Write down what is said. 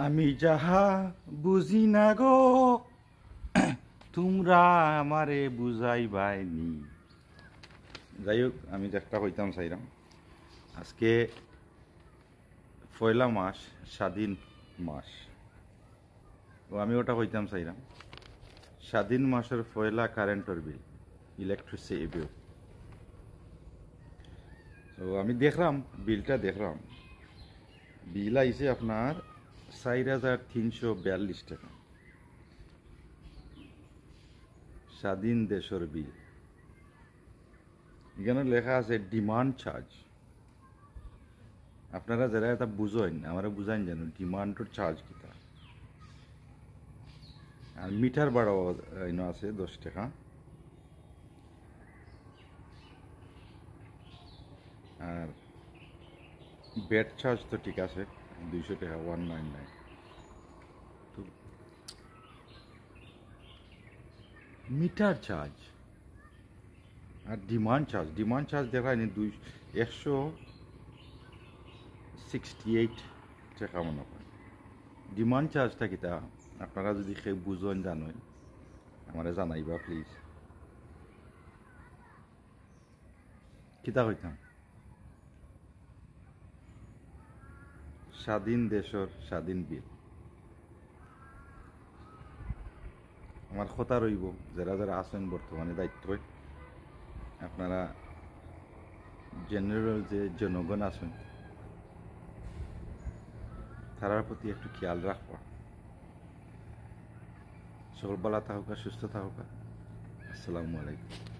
আমি যাহা বুঝি না গো তোমরা আমারে বুঝাইবাইনি। যাই হোক, আমি একটা কইতাম চাইলাম, আজকে পয়লা মাস, স্বাধীন মাস। তো আমি ওটা কইতাম চাইলাম, স্বাধীন মাসের পয়লা কারেন্টর বিল, ইলেকট্রিসিটি বিল। তো আমি দেখলাম, বিলটা দেখলাম, বিল আইছে আপনার 4,342 টাকা। স্বাধীন দেশের বিল। এখানে লেখা আছে ডিমান্ড চার্জ। আপনারা যারা এটা বুঝেন, আমরা বুঝাইন জানো ডিমান্ডের চার্জ কিতা। আর মিটার ভাড়াও আছে 10 টাকা। আর ব্যাট চার্জ তো ঠিক আছে 200 টাকা, 199। তো মিটার চার্জ আর ডিমান্ড চার্জ দেখায়নি 168 টাকা মনে হয়। ডিমান্ড চার্জটা কিতা আপনারা যদি কেউ বুঝেন জানেন আমারে জানাইবা প্লিজ। কিতা কইতাম, স্বাধীন দেশের স্বাধীন বিল। আমার কথা রইব, যারা যারা আছেন বর্তমানে দায়িত্ব, আপনারা জেনারেল যে জনগণ আছেন তারার প্রতি একটু খেয়াল রাখবা। সকল ভালো থাকুক, সুস্থ থাকুক। আসসালামু আলাইকুম।